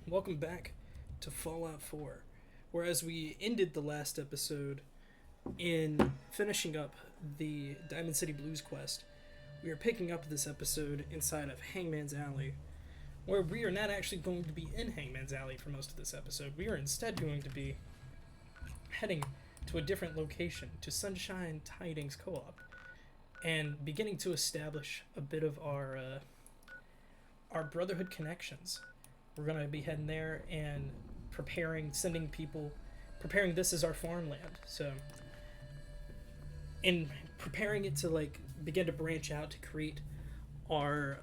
Welcome back to Fallout 4. Whereas we ended the last episode in finishing up the Diamond City Blues quest, we are picking up this episode inside of Hangman's Alley, where we are not actually going to be in Hangman's Alley for most of this episode. We are instead going to be heading to a different location, to Sunshine Tidings Co-Op, and beginning to establish a bit of our brotherhood connections. We're going to be heading there and preparing this as our farmland. So, in preparing it to begin to branch out to create our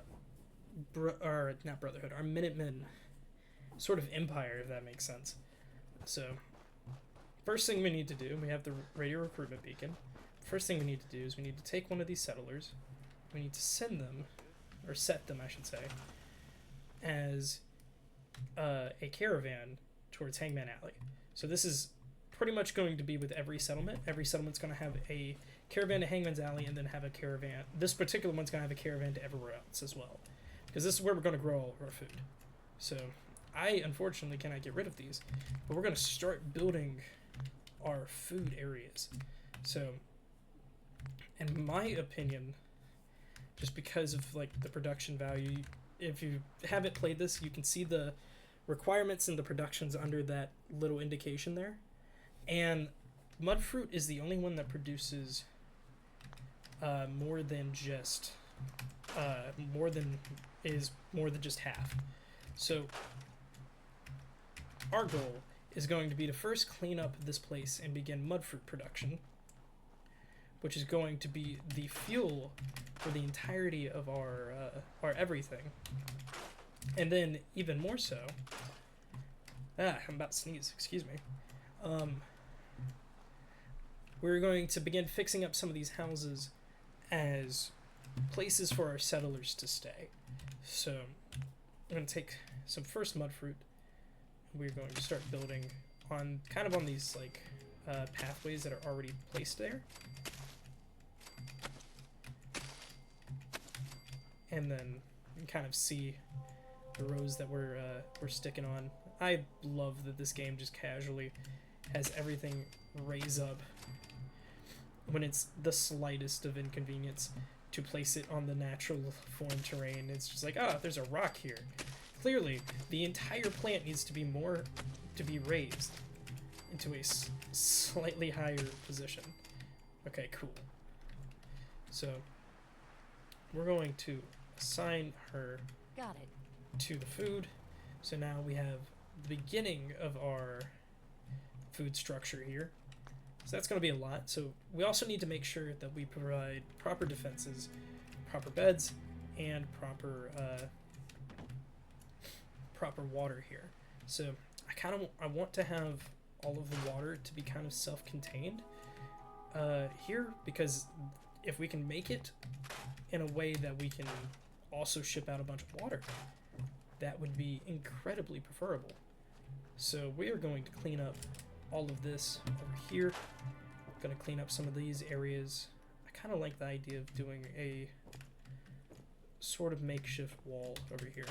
Minutemen sort of empire, if that makes sense. So, first thing we need to do, we have the radio recruitment beacon. First thing we need to do is we need to take one of these settlers. We need to send them, or set them, I should say, as a caravan towards Hangman Alley. So this is pretty much going to be with every settlement. Every settlement's going to have a caravan to Hangman's Alley and then have a caravan. This particular one's going to have a caravan to everywhere else as well, because this is where we're going to grow all of our food. So I unfortunately cannot get rid of these, but we're going to start building our food areas. So in my opinion, just because of the production value, if you haven't played this, you can see the requirements and the productions under that little indication there. And mudfruit is the only one that produces more than just half. So our goal is going to be to first clean up this place and begin mudfruit production, which is going to be the fuel for the entirety of our everything. And then, even more so, I'm about to sneeze, excuse me. We're going to begin fixing up some of these houses as places for our settlers to stay. So, I'm going to take some first mudfruit. We're going to start building on these pathways that are already placed there. And then you can kind of see the rows that we're sticking on. I love that this game just casually has everything raise up when it's the slightest of inconvenience to place it on the natural form terrain. It's just there's a rock here. Clearly, the entire plant needs to be raised into a slightly higher position. Okay, cool. So we're going to assign her to the food. So now we have the beginning of our food structure here. So that's going to be a lot. So we also need to make sure that we provide proper defenses, proper beds, and proper water here. So I want to have all of the water to be kind of self-contained here, because if we can make it in a way that we can also ship out a bunch of water, that would be incredibly preferable. So we are going to clean up all of this over here. Going to clean up some of these areas. I kind of like the idea of doing a sort of makeshift wall over here.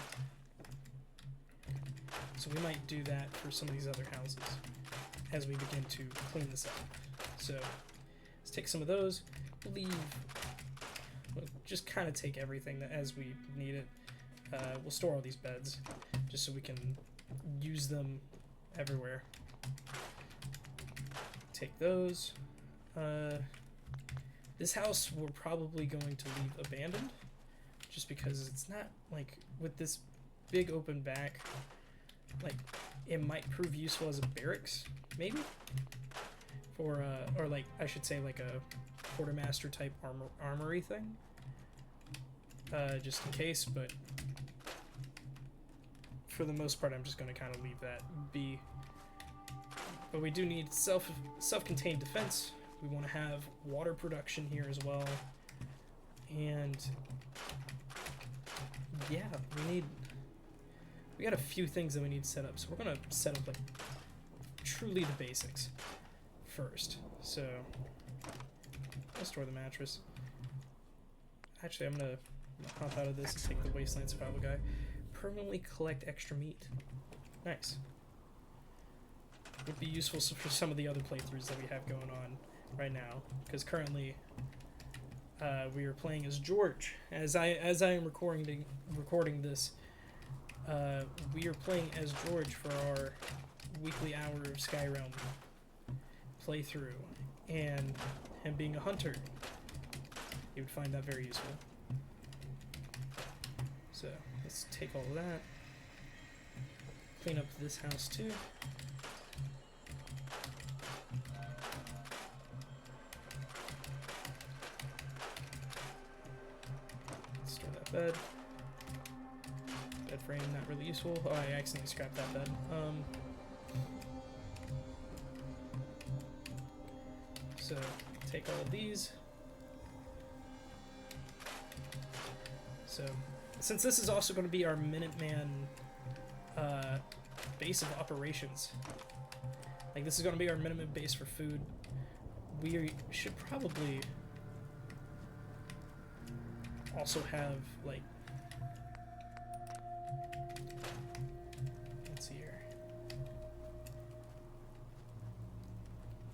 So we might do that for some of these other houses as we begin to clean this up. So let's take some of those. We'll just kind of take everything as we need it. We'll store all these beds just so we can use them everywhere. Take those. This house we're probably going to leave abandoned, just because it's not with this big open back, it might prove useful as a barracks, maybe, for or I should say a quartermaster type armory thing, just in case. But for the most part, I'm just going to kind of leave that be. But we do need self-contained defense. We want to have water production here as well. And yeah, we got a few things that we need to set up. So we're going to set up truly the basics first. So I'll store the mattress. Actually, I'm gonna hop out of this and take the Wasteland Survival Guy. Permanently collect extra meat. Nice. Would be useful for some of the other playthroughs that we have going on right now, because currently we are playing as George. As I am recording this, we are playing as George for our weekly hour of Skyrim playthrough, and him being a hunter, you would find that very useful. So let's take all of that, clean up this house too. Store that bed. Bed frame, not really useful. Oh, I accidentally scrapped that bed. So take all of these. So since this is also going to be our Minuteman base of operations, like this is going to be our Minuteman base for food, we should probably also have, like, let's see here.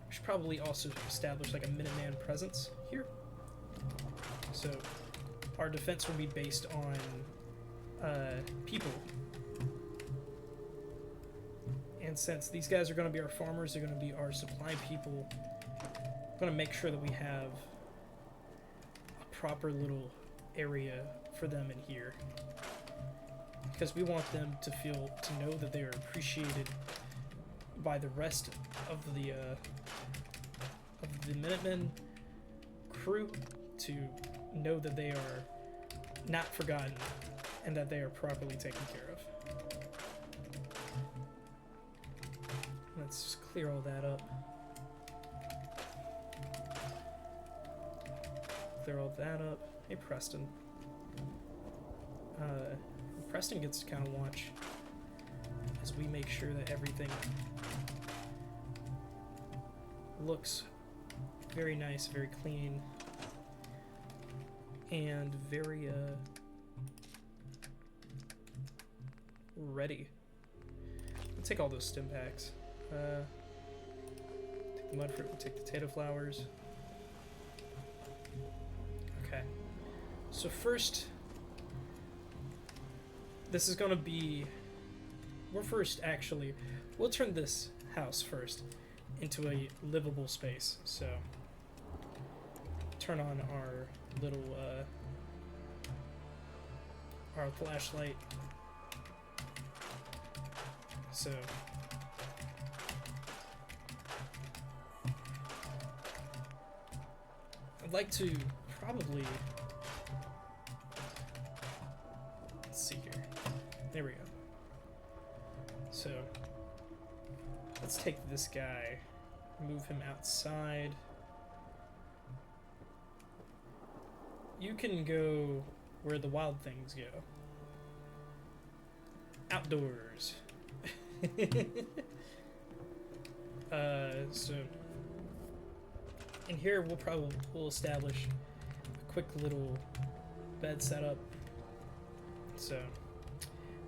We should probably also establish like a Minuteman presence here. So our defense will be based on people. And since these guys are going to be our farmers, they're going to be our supply people, I'm going to make sure that we have a proper little area for them in here, because we want them to know that they are appreciated by the rest of the Minutemen crew, to know that they are not forgotten and that they are properly taken care of. Let's just clear all that up. Clear all that up. Hey, Preston. Preston gets to kind of watch as we make sure that everything looks very nice, very clean, and very ready. Let's take all those stim packs. Take the mud fruit, we'll take the potato flowers. Okay. So first, this is gonna be, we'll turn this house first into a livable space. So turn on our little our flashlight. So I'd like to probably, let's see here. There we go. So let's take this guy, move him outside. You can go where the wild things go. Outdoors. So in here we'll establish a quick little bed setup. So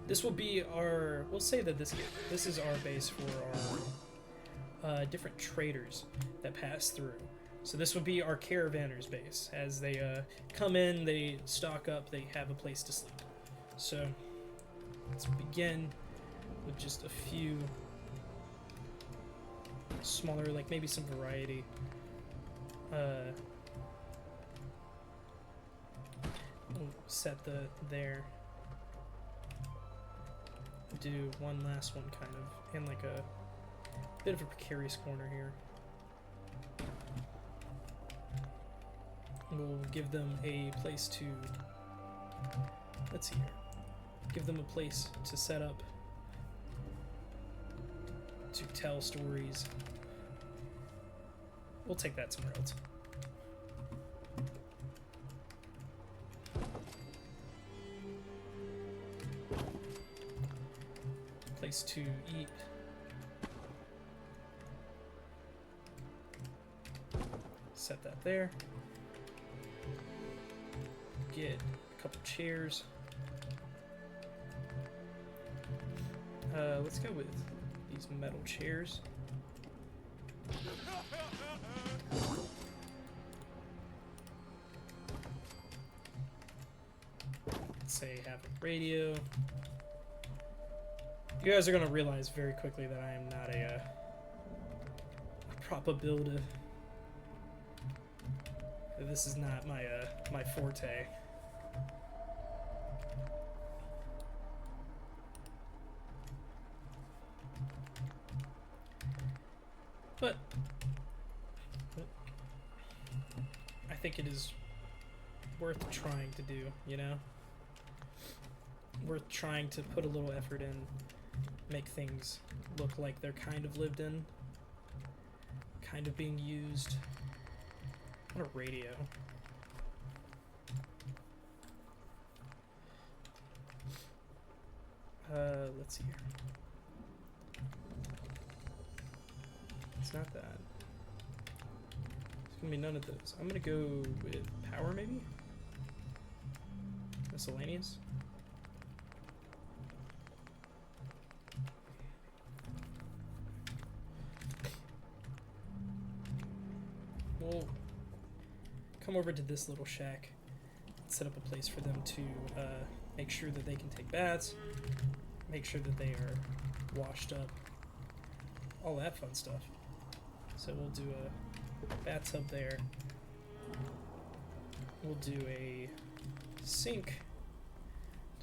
this will be our, we'll say that this is our base for our different traders that pass through. So this would be our caravanners base. As they come in, they stock up, they have a place to sleep. So let's begin with just a few smaller, like maybe some variety. We'll set there. Do one last one kind of in like a bit of a precarious corner here. We'll give them a place to, let's see here, give them a place to set up, to tell stories. We'll take that somewhere else. Place to eat. Set that there. Get a couple chairs. Let's go with these metal chairs. Let's say have a radio. You guys are gonna realize very quickly that I am not a proper builder. This is not my my forte. But I think it is worth trying to do, you know? Worth trying to put a little effort in, make things look like they're kind of lived in, kind of being used. What a radio. Let's see here. It's not that. It's gonna be none of those. I'm gonna go with power, maybe? Miscellaneous? We'll come over to this little shack and set up a place for them to make sure that they can take baths, make sure that they are washed up, all that fun stuff. So we'll do a bathtub there. We'll do a sink,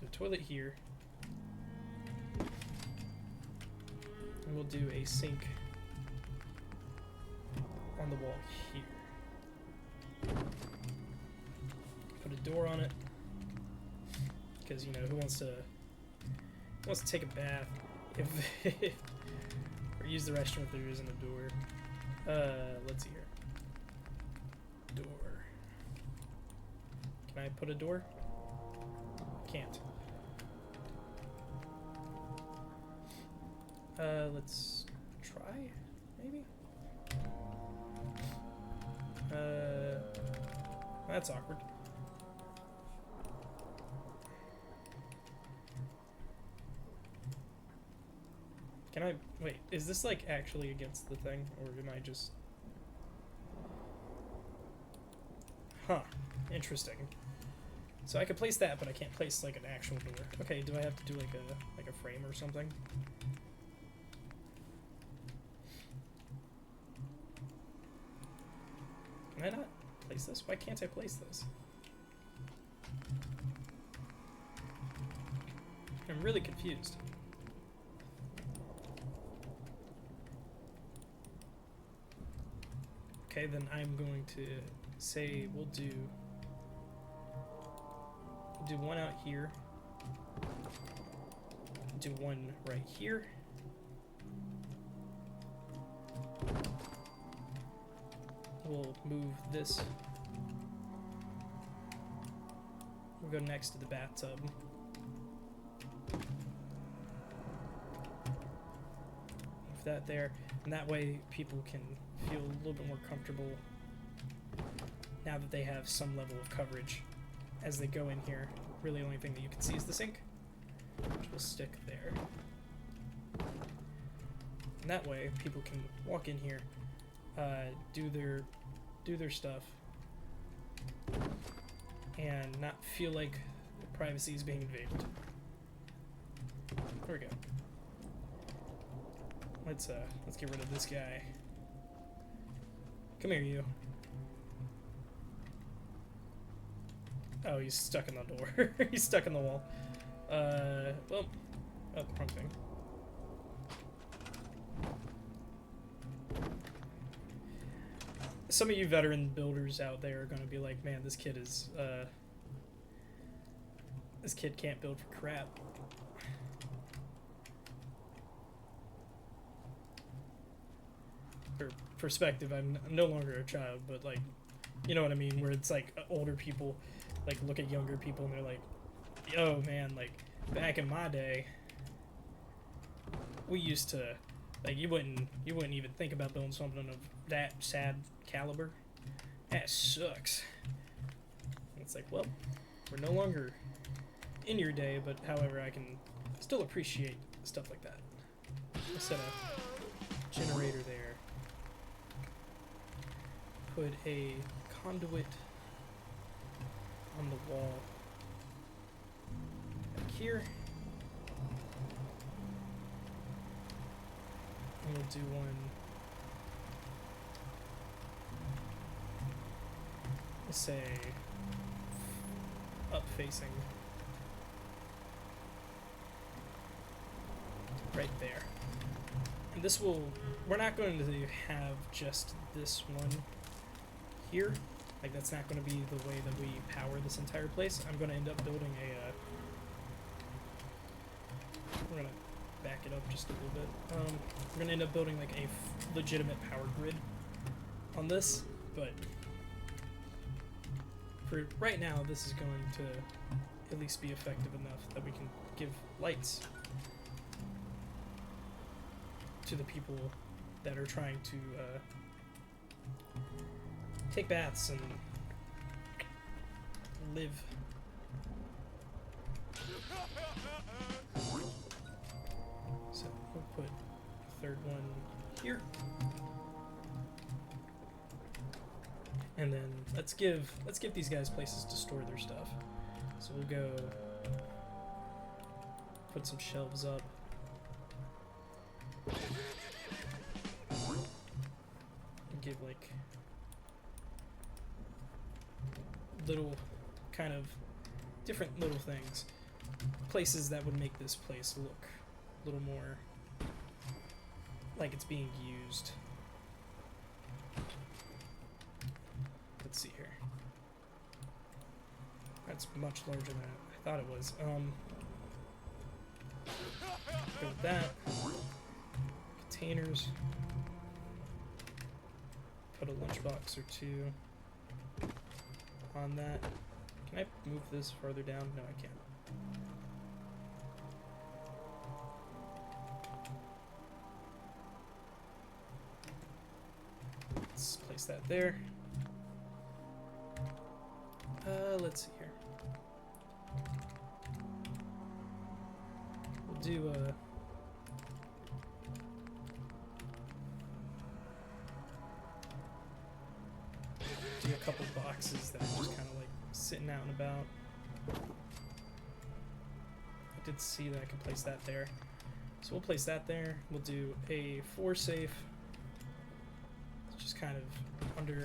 do a toilet here, and we'll do a sink on the wall here. Put a door on it, because you know who wants to take a bath if or use the restroom if there isn't a door. Let's see here. Door. Can I put a door? Can't. Let's try, maybe? That's awkward. Can I, wait, is this like actually against the thing, or am I just... Huh, interesting. So I could place that, but I can't place like an actual door. Okay, do I have to do like a frame or something? Can I not place this? Why can't I place this? I'm really confused. Okay, then I'm going to say we'll do one out here, do one right here, we'll move this, we'll go next to the bathtub, move that there, and that way people can feel a little bit more comfortable now that they have some level of coverage as they go in here. Really, the only thing that you can see is the sink, which will stick there. And that way, people can walk in here, do their stuff, and not feel like their privacy is being invaded. There we go. Let's get rid of this guy. Come here, you. Oh, he's stuck in the door. He's stuck in the wall. Well, oh, wrong thing. Some of you veteran builders out there are gonna be like, man, this kid can't build for crap. For perspective, I'm no longer a child, but like, you know what I mean, where it's like older people like look at younger people and they're like, yo man, like back in my day we used to, like, you wouldn't even think about building something of that sad caliber. That sucks. And it's like, well, we're no longer in your day, but however I can still appreciate stuff like that. We'll set a generator there. Put a conduit on the wall back here. And we'll do one. Let's say up facing. Right there. And this will, we're not going to have just this one here. Like, that's not going to be the way that we power this entire place. I'm going to end up building a, we're going to back it up just a little bit. We're going to end up building like a legitimate power grid on this, but for right now, this is going to at least be effective enough that we can give lights to the people that are trying to take baths and live. So we'll put a third one here. And then let's give these guys places to store their stuff. So we'll go put some shelves up. And give like little kind of different little things. Places that would make this place look a little more like it's being used. Let's see here. That's much larger than I thought it was. Go with that. Containers. Put a lunchbox or two on that. Can I move this farther down? No, I can't. Let's place that there. Let's see here. We'll do a couple boxes that are just kind of like sitting out and about. I did see that I could place that there. So we'll place that there. We'll do a 4 safe. It's just kind of under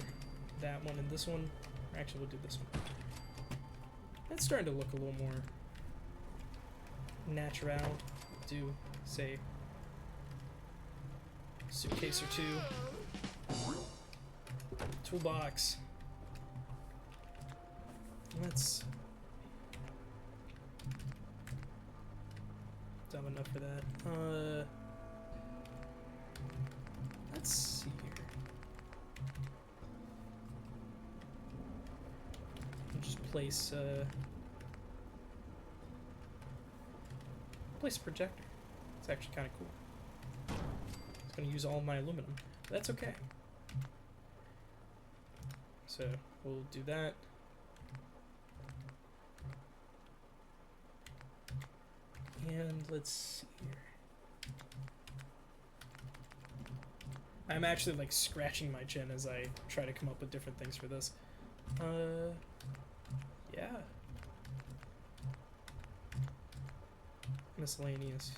that one and this one. Or actually, we'll do this one. It's starting to look a little more natural. Do, say, suitcase or two. Toolbox. That's dumb enough for that. Let's see here. We'll just place a projector. It's actually kind of cool. It's going to use all my aluminum. But that's okay. So we'll do that. And let's see here. I'm actually like scratching my chin as I try to come up with different things for this. Yeah. Miscellaneous.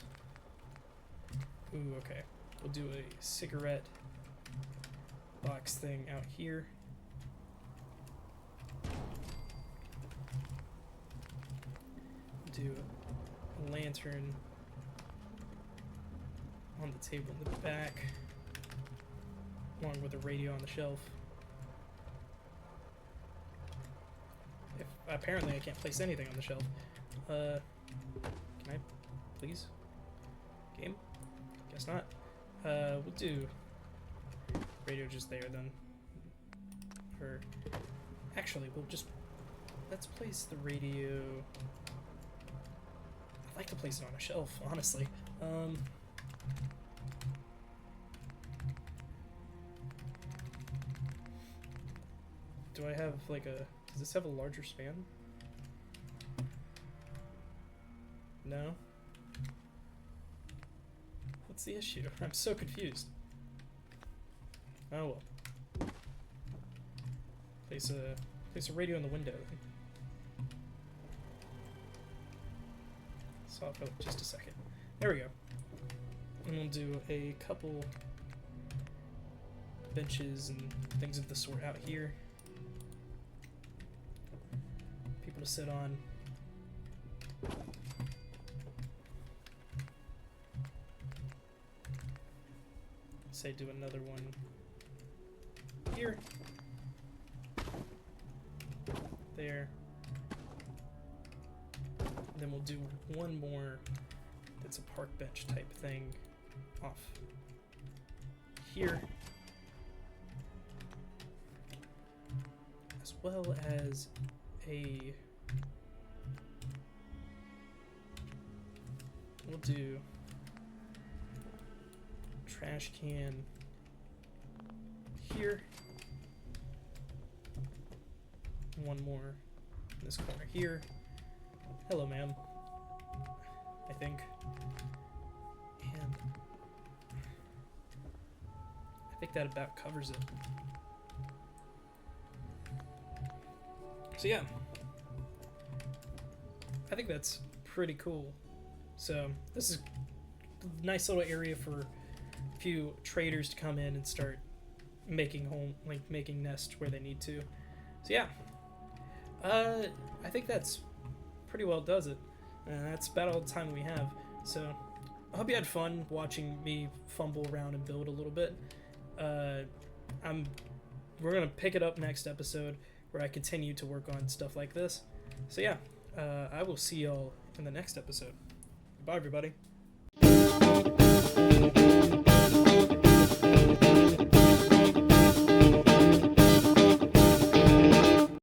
Ooh, okay. We'll do a cigarette box thing out here. Do a lantern on the table in the back, along with a radio on the shelf. Apparently I can't place anything on the shelf. Can I please? Game? Guess not. We'll do radio just there then. Or actually, we'll just let's place the radio. I'd like to place it on a shelf, honestly. Do I have like a? Does this have a larger span? No. What's the issue? I'm so confused. Oh well. Place a radio in the window. Stop for just a second. There we go. And we'll do a couple benches and things of the sort out here. People to sit on. Say do another one here. There. And then we'll do one more that's a park bench type thing off here. As well as we'll do trash can here. One more in this corner here. Hello, ma'am. I think. And I think that about covers it. So yeah, I think that's pretty cool. So this is a nice little area for a few traders to come in and start making making nests where they need to. So yeah, I think that's pretty well does it. That's about all the time we have. So I hope you had fun watching me fumble around and build a little bit. We're gonna pick it up next episode where I continue to work on stuff like this. So yeah, I will see y'all in the next episode. Bye, everybody.